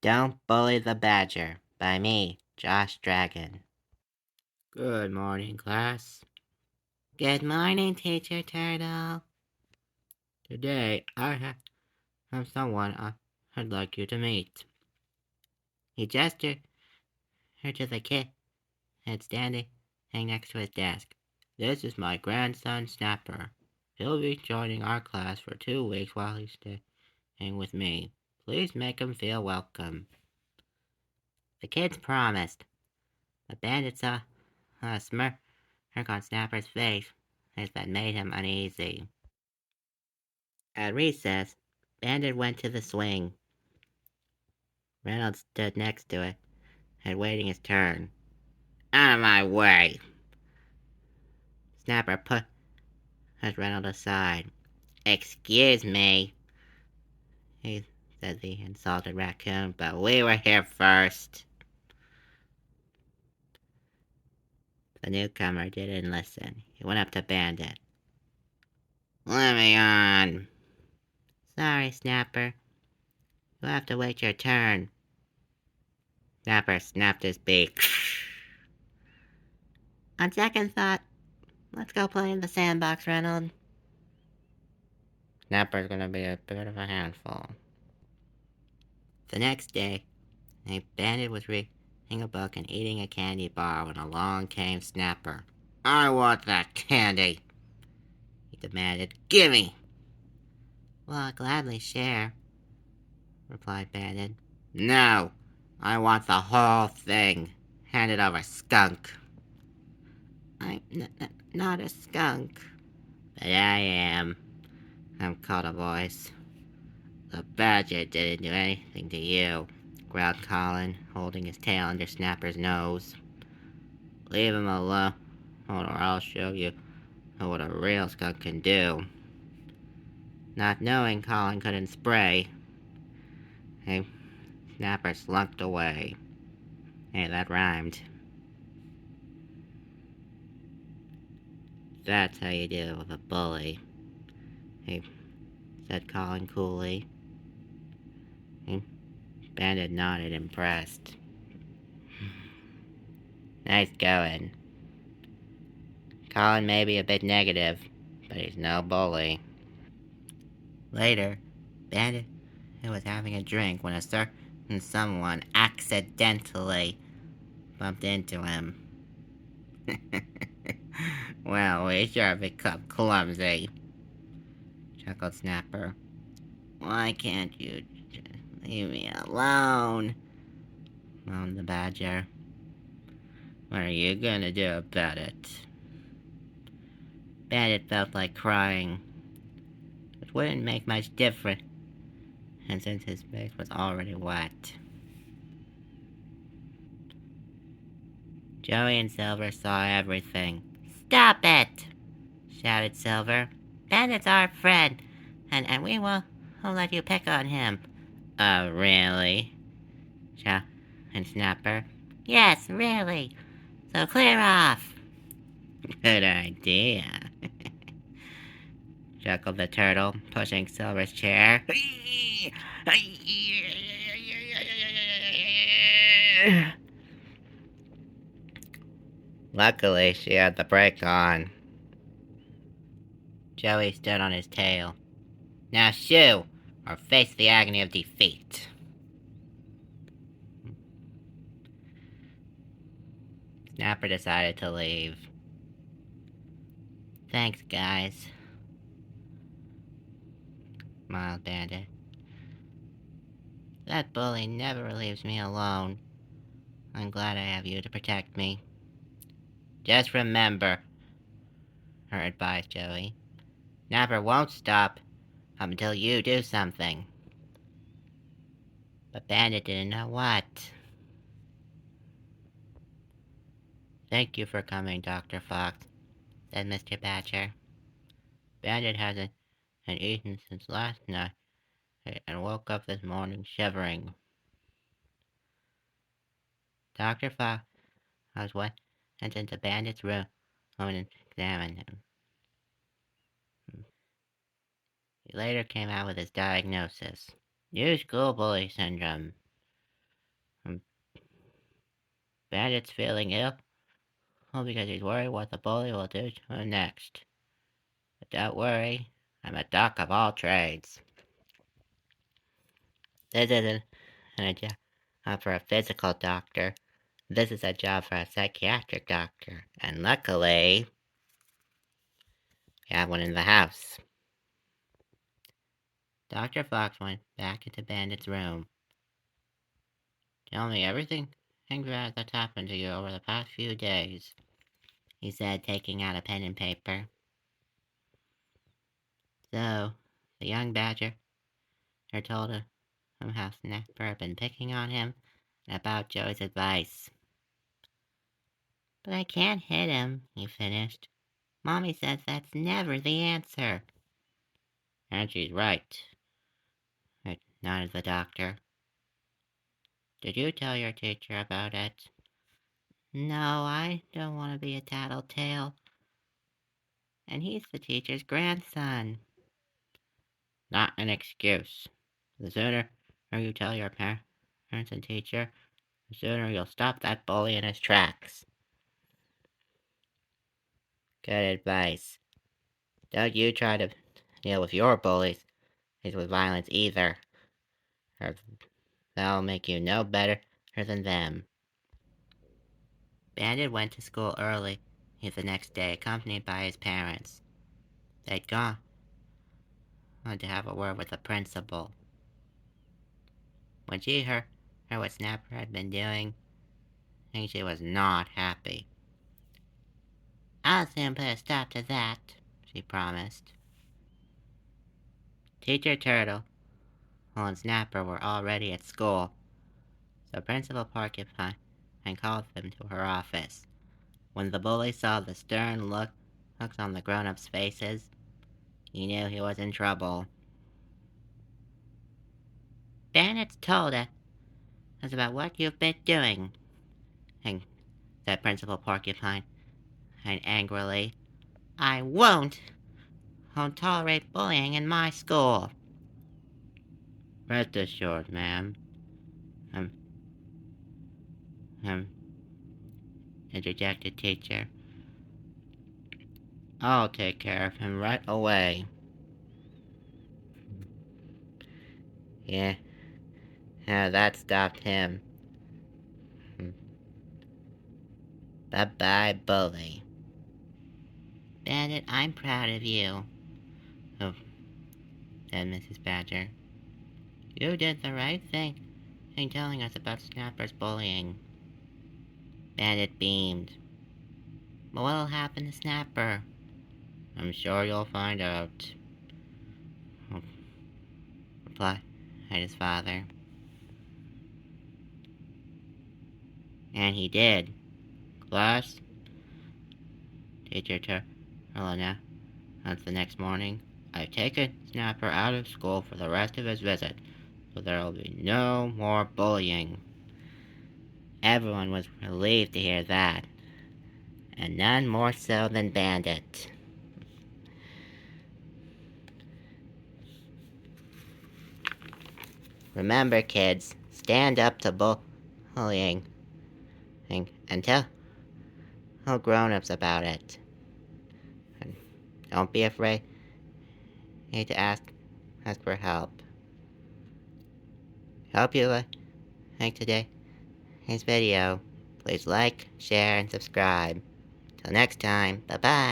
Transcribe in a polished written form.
Don't Bully the Badger by me, Josh Dragon. Good morning, class. Good morning, Teacher Turtle. Today have someone I'd like you to meet. He gestured her to the kid standing next to his desk. This is my grandson, Snapper. He'll be joining our class for 2 weeks while he's staying with me. Please make him feel welcome. The kids promised. The bandit saw a smirk on Snapper's face that made him uneasy. At recess, Bandit went to the swing. Reynolds stood next to it waiting his turn. Out of my way! Snapper pushed Reynolds aside. Excuse me, he said the insulted raccoon, but we were here first. The newcomer didn't listen. He went up to Bandit. Let me on. Sorry, Snapper. You'll have to wait your turn. Snapper snapped his beak. On second thought, let's go play in the sandbox, Reynolds. Snapper's gonna be a bit of a handful. The next day, a bandit was reading a book and eating a candy bar when along came Snapper. I want that candy, he demanded. Gimme! Well, I'll gladly share, replied Bandit. No, I want the whole thing. Hand it over, skunk. I'm not a skunk. But I am, called a voice. The badger didn't do anything to you, growled Colin, holding his tail under Snapper's nose. Leave him alone, or I'll show you what a real skunk can do. Not knowing Colin couldn't spray, Snapper slunk away. Hey, that rhymed. That's how you deal with a bully, said Colin coolly. Bandit nodded, impressed. Nice going. Colin may be a bit negative, but he's no bully. Later, Bandit was having a drink when a certain someone accidentally bumped into him. Well, we sure have become clumsy, chuckled Snapper. Why can't you just leave me alone? Moaned the badger. What are you gonna do about it? Bandit felt like crying. It wouldn't make much difference, and since his face was already wet. Joey and Silver saw everything. Stop it! Shouted Silver. Bandit's our friend, and we won't let you pick on him. Oh, really? And Snapper. Yes, really. So clear off. Good idea, chuckled the turtle, pushing Silver's chair. Luckily, she had the brake on. Joey stood on his tail. Now shoo, or face the agony of defeat. Snapper decided to leave. Thanks, guys, smiled Bandit. That bully never leaves me alone. I'm glad I have you to protect me. Just remember, her advised Joey. Snapper won't stop until you do something. But Bandit didn't know what. Thank you for coming, Dr. Fox, said Mr. Badger. Bandit hasn't eaten since last night and woke up this morning shivering. Dr. Fox went into Bandit's room and examined him. He later came out with his diagnosis. New school bully syndrome. Bandit's feeling ill, all because he's worried what the bully will do to him next. But don't worry, I'm a doc of all trades. This isn't a job for a physical doctor. This is a job for a psychiatric doctor. And luckily, we have one in the house. Dr. Fox went back into Bandit's room. Tell me everything that's happened to you over the past few days, he said, taking out a pen and paper. So, the young badger told him how Snapper had been picking on him and about Joey's advice. But I can't hit him, he finished. Mommy says that's never the answer. And she's right, nodded the doctor. Did you tell your teacher about it? No, I don't want to be a tattletale. And he's the teacher's grandson. Not an excuse. The sooner you tell your parents and teacher, the sooner you'll stop that bully in his tracks. Good advice. Don't you try to deal with your bullies with violence either, or they'll make you no better than them. Bandit went to school early the next day, accompanied by his parents. They'd gone on to have a word with the principal. When she heard what Snapper had been doing, she was not happy. I'll soon put a stop to that, she promised. Teacher Turtle and Snapper were already at school, so Principal Porcupine called them to her office. When the bully saw the stern looks on the grown-ups' faces, he knew he was in trouble. Bandit's told us about what you've been doing, said Principal Porcupine angrily. I won't tolerate bullying in my school. Rest assured, ma'am. Interjected teacher. I'll take care of him right away. Yeah, that stopped him. Bye-bye, bully. Bandit, I'm proud of you, said Mrs. Badger. You did the right thing in telling us about Snapper's bullying. Bandit beamed. But what'll happen to Snapper? I'm sure you'll find out, replied his father. And he did. Class, teacher Turtle announced the next morning. I've taken Snapper out of school for the rest of his visit, so there'll be no more bullying. Everyone was relieved to hear that, and none more so than Bandit. Remember, kids, stand up to bullying and tell grown-ups about it. And don't be afraid to ask for help. Hope you like today's video. Please like, share, and subscribe. Till next time, bye-bye.